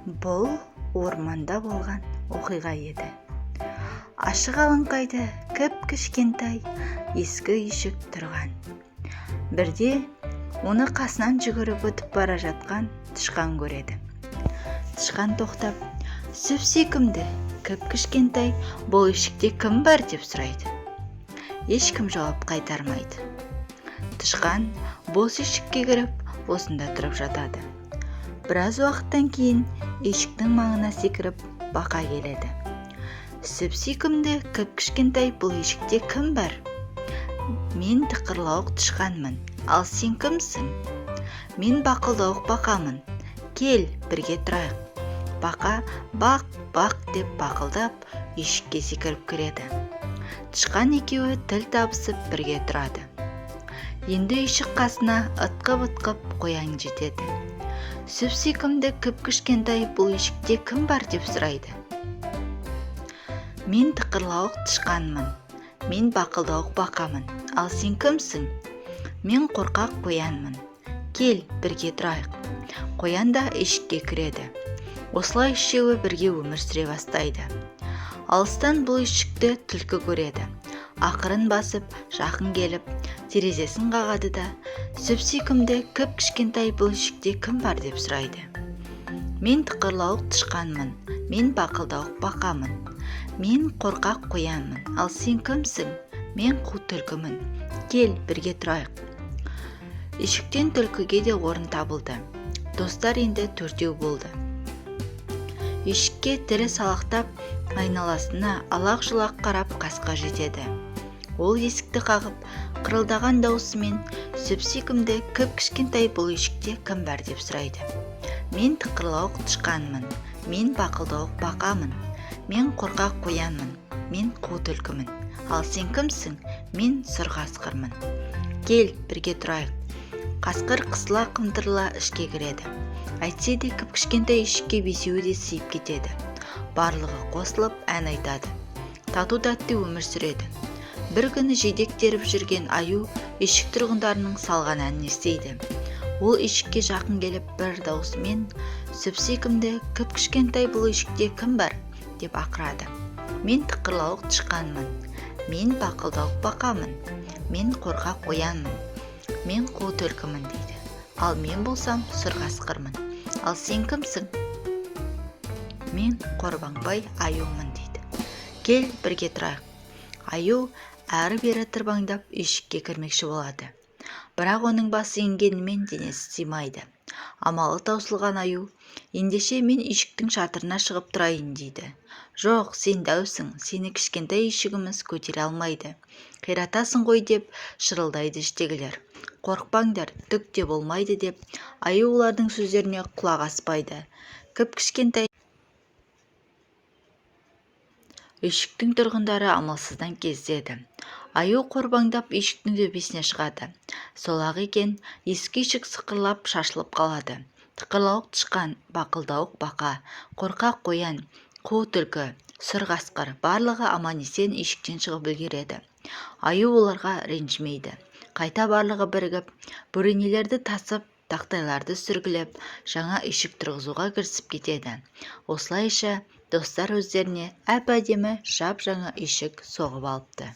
Бұл орманда болған оқиға еді. Ашық алаңқайда кіп-кішкентай ескі үйшік тұрған. Бірде оны қасынан жүгіріп өтіп бара жатқан тышқан көреді. Тышқан тоқтап, сүп-сүйкімді кіп-кішкентай бұл үйшікте кім бар деп сұрайды. Ешкім жауап қайтармайды. Тышқан бос үйшікке кіріп, осында тұрып жатады. Біраз уақыттан кейін үйшіктің маңына секіріп бақа келеді. Сүп-сүйкімді кіп-кішкентай бұл үйшікте кім бар? Мен тықырлауық тышқанмын, ал сен кімсің? Мен бақылдауық бақамын. Кел, бірге тұрайық. Бақа бақ деп бақылдап үйшікке секіріп кіреді. Тышқан екеуі тіл табысып бірге тұрады. Енді үйшік қасына ытқып қоян жетеді. Сүп-сүйкімді кіп-кішкентай бұл үйшікте кім бар деп сұрайды. Мен тықырлауық тышқанмын, мен бақылдауық бақамын, ал сен кімсің? Мен қорқақ қоянмын. Кел, бірге тұрайық. Қоян да үйшікке кіреді. Осылай үшеуі бірге өмір сүре бастайды. Алыстан бұл үйшікті түлкі көреді. Ақырын басып, жақын келіп, терезесін қағады да, сүп-сүйкімді кіп-кішкентай бұл үйшікте кім бар деп сұрайды. Мен тықырлауық тышқанмын, мен бақылдауық бақамын. Мен қорқақ қоянмын, ал сен кімсің? Мен қу түлкімін. Кел, бірге тұрайық. Үйшіктен түлкіге де орын табылды. Достар енді төртеу болды. Үйшікке тірі салақтап, айналасына алақ-жұлақ қарап қасқа жетеді. Ол есікті қағып, қырылдаған даусымен сүп-сүйкімді кіп-кішкентай бұл үйшікте кім бар деп сұрайды. Мен тықырлауық тышқанмын, мен бақылдауық бақамын. Мен қорқақ қоянмын, мен қу түлкімін. Ал сен кімсің? Мен сұр қасқырмын. Кел, бірге тұрайық. Қасқыр қысыла қымтырыла ішке кіреді. Әйтсе де кіп-кішкентай үйшікке бесеуі де сыйып кетеді. Барлығы қосылып ән айтады. Тату-тәтті өмір сүреді. Бір күні жидек теріп жүрген аю үйшік тұрғындарының салған әнін естиді. Ол үйшікке жақын келіп бір даусымен сүп-сүйкімді кіп-кішкентай бұл үйшікте кім бар деп ақырады. Мен тықырлауық тышқанмын, мен бақылдауық бақамын, мен қорқақ қоянмын, мен қу түлкімін дейді. Ал мен болсам сұр қасқырмын. Ал сен кімсің? Мен қорбаңбай аюмын дейді. Кел, бірге тұрайық. Аю әрі-бері тырбаңдап үйшікке кірмекші болады. Бірақ оның басы енгенімен денесі сыймайды. Амалы таусылған аю, ендеше мен үйшіктің шатырына шығып тұрайын дейді. Жоқ, сен дәусің, сені кішкентай үйшігіміз көтере алмайды. Қиратасың ғой деп шырылдайды іштегілер. Қорықпаңдар, түк те болмайды деп, аю олардың сөздеріне құлақ аспайды. Кіп-кішкентай үйшіктің тұрғындары амалсыздан кездеді. Аю қорбаңдап үйшіктің төбесіне шығады. Сол-ақ екен, ескі үйшік сықырлап шашылып қалады. Тықырлауық тышқан, бақылдауық бақа, қорқақ қоян, қу түлкі, сұр қасқыр барлығы аман-есен үйшіктен шығып үлгереді. Аю оларға ренжімейді. Қайта барлығы бірігіп, бөренелерді тасып, тақтайларды сүргілеп, жаңа үйшік тұрғызуға кірісіп кетеді. Осылайша достар өздеріне әп-әдемі жап-жаңа үйшік соғып алыпты.